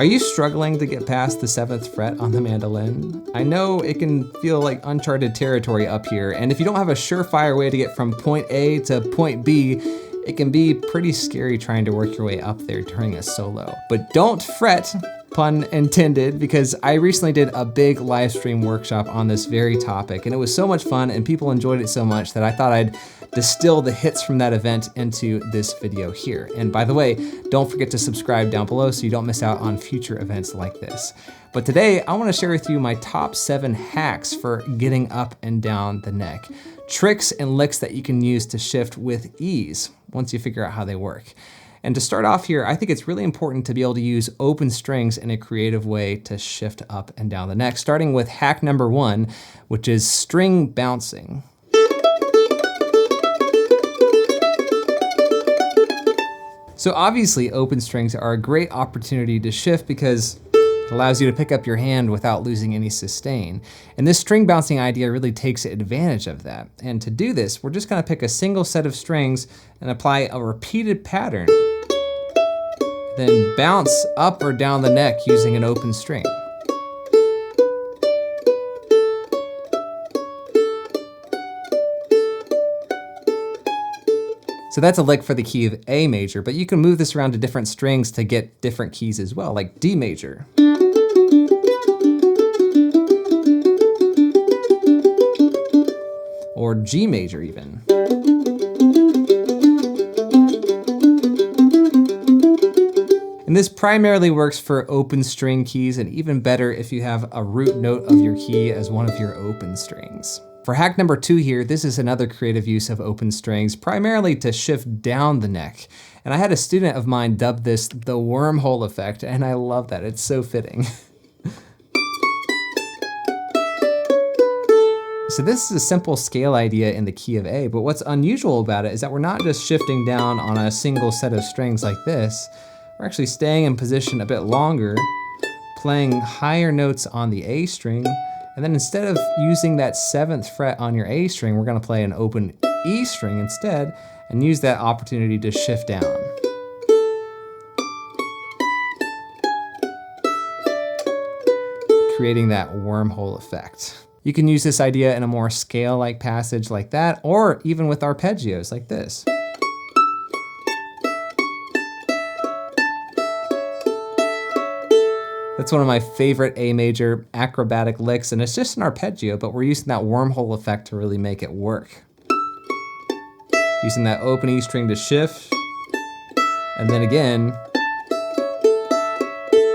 Are you struggling to get past the 7th fret on the mandolin? I know it can feel like uncharted territory up here, and if you don't have a surefire way to get from point A to point B, it can be pretty scary trying to work your way up there during a solo. But don't fret, pun intended, because I recently did a big live stream workshop on this very topic, and it was so much fun and people enjoyed it so much that I thought I'd distill the hits from that event into this video here. And by the way, don't forget to subscribe down below so you don't miss out on future events like this. But today, I wanna share with you my top 7 hacks for getting up and down the neck. Tricks and licks that you can use to shift with ease once you figure out how they work. And to start off here, I think it's really important to be able to use open strings in a creative way to shift up and down the neck, starting with hack number 1, which is string bouncing. So obviously open strings are a great opportunity to shift because it allows you to pick up your hand without losing any sustain. And this string bouncing idea really takes advantage of that. And to do this, we're just gonna pick a single set of strings and apply a repeated pattern. Then bounce up or down the neck using an open string. So that's a lick for the key of A major, but you can move this around to different strings to get different keys as well, like D major. Or G major even. And this primarily works for open string keys, and even better if you have a root note of your key as one of your open strings. For hack number 2 here, this is another creative use of open strings, primarily to shift down the neck. And I had a student of mine dub this the Wormhole Effect, and I love that, it's so fitting. So this is a simple scale idea in the key of A, but what's unusual about it is that we're not just shifting down on a single set of strings like this, we're actually staying in position a bit longer, playing higher notes on the A string, and then instead of using that 7th fret on your A string, we're gonna play an open E string instead and use that opportunity to shift down. Creating that wormhole effect. You can use this idea in a more scale-like passage like that, or even with arpeggios like this. That's one of my favorite A major acrobatic licks, and it's just an arpeggio, but we're using that wormhole effect to really make it work. Using that open E string to shift, and then again,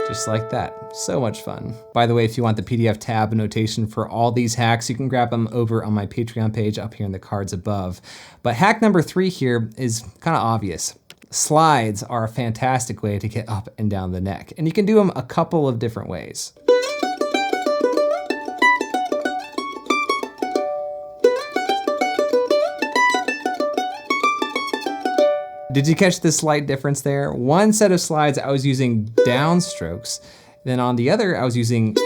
just like that. So much fun. By the way, if you want the PDF tab notation for all these hacks, you can grab them over on my Patreon page up here in the cards above. But hack number 3 here is kind of obvious. Slides are a fantastic way to get up and down the neck, and you can do them a couple of different ways. Did you catch the slight difference there? One set of slides I was using downstrokes, then on the other I was using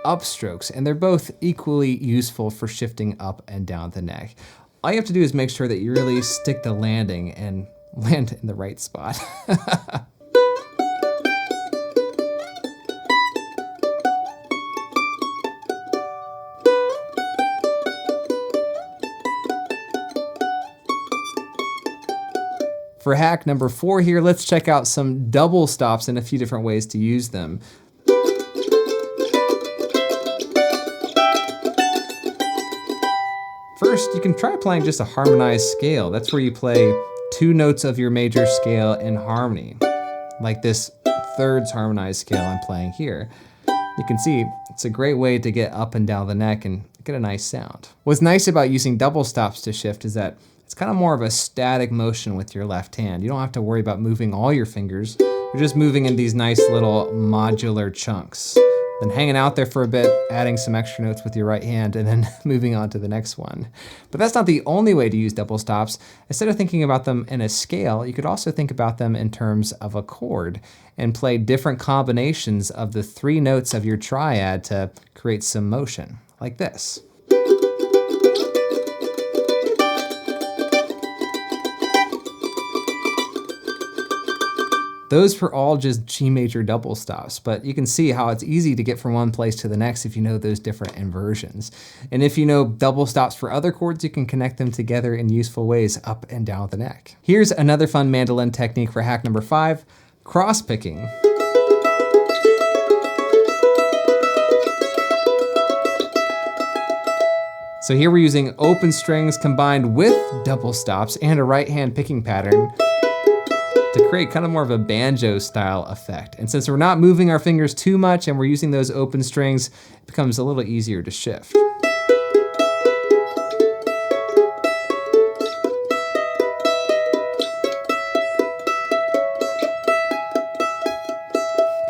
upstrokes, and they're both equally useful for shifting up and down the neck. All you have to do is make sure that you really stick the landing and land in the right spot. For hack number 4 here, let's check out some double stops and a few different ways to use them. First, you can try playing just a harmonized scale. That's where you play 2 notes of your major scale in harmony, like this thirds harmonized scale I'm playing here. You can see it's a great way to get up and down the neck and get a nice sound. What's nice about using double stops to shift is that it's kind of more of a static motion with your left hand. You don't have to worry about moving all your fingers. You're just moving in these nice little modular chunks. Then hanging out there for a bit, adding some extra notes with your right hand, and then moving on to the next one. But that's not the only way to use double stops. Instead of thinking about them in a scale, you could also think about them in terms of a chord and play different combinations of the 3 notes of your triad to create some motion, like this. Those were all just G major double stops, but you can see how it's easy to get from one place to the next if you know those different inversions. And if you know double stops for other chords, you can connect them together in useful ways up and down the neck. Here's another fun mandolin technique for hack number 5, cross picking. So here we're using open strings combined with double stops and a right hand picking pattern to create kind of more of a banjo style effect. And since we're not moving our fingers too much and we're using those open strings, it becomes a little easier to shift.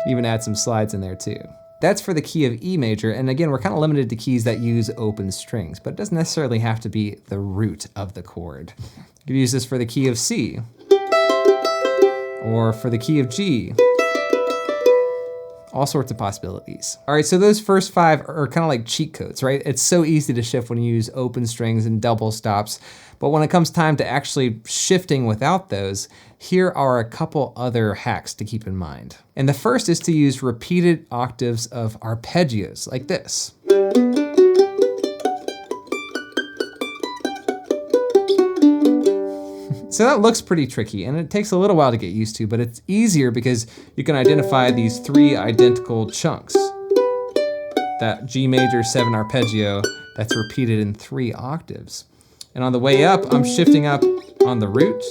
Even add some slides in there too. That's for the key of E major, and again, we're kind of limited to keys that use open strings, but it doesn't necessarily have to be the root of the chord. You could use this for the key of C, or for the key of G. All sorts of possibilities. All right, so those first 5 are kind of like cheat codes, right? It's so easy to shift when you use open strings and double stops, but when it comes time to actually shifting without those, here are a couple other hacks to keep in mind. And the first is to use repeated octaves of arpeggios, like this. So that looks pretty tricky, and it takes a little while to get used to, but it's easier because you can identify these 3 identical chunks. That G major 7 arpeggio that's repeated in 3 octaves. And on the way up, I'm shifting up on the root,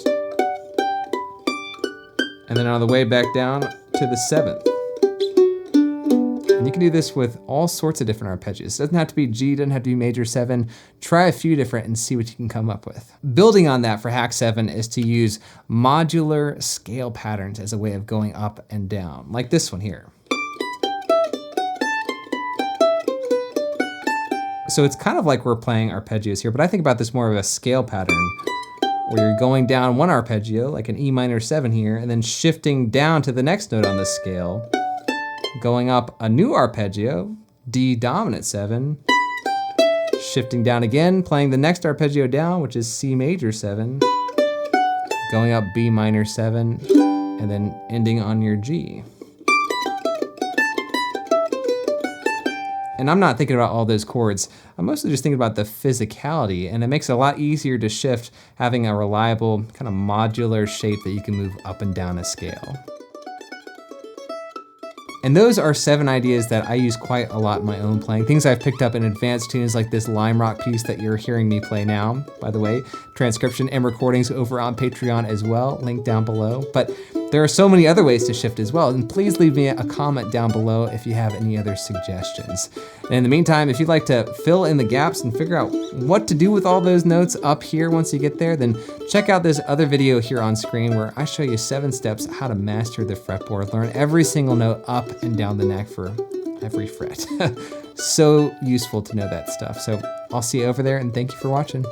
and then on the way back down to the 7th. And you can do this with all sorts of different arpeggios. It doesn't have to be G, doesn't have to be major 7. Try a few different and see what you can come up with. Building on that for hack 7 is to use modular scale patterns as a way of going up and down, like this one here. So it's kind of like we're playing arpeggios here, but I think about this more of a scale pattern where you're going down one arpeggio, like an E minor 7 here, and then shifting down to the next note on the scale, going up a new arpeggio, D dominant 7, shifting down again, playing the next arpeggio down, which is C major 7, going up B minor 7, and then ending on your G. And I'm not thinking about all those chords. I'm mostly just thinking about the physicality, and it makes it a lot easier to shift having a reliable kind of modular shape that you can move up and down a scale. And those are 7 ideas that I use quite a lot in my own playing. Things I've picked up in advanced tunes like this Lime Rock piece that you're hearing me play now, by the way. Transcription and recordings over on Patreon as well, link down below. But there are so many other ways to shift as well, and please leave me a comment down below if you have any other suggestions. And in the meantime, if you'd like to fill in the gaps and figure out what to do with all those notes up here once you get there, then check out this other video here on screen where I show you 7 steps how to master the fretboard, learn every single note up and down the neck for every fret. So useful to know that stuff. So I'll see you over there, and thank you for watching.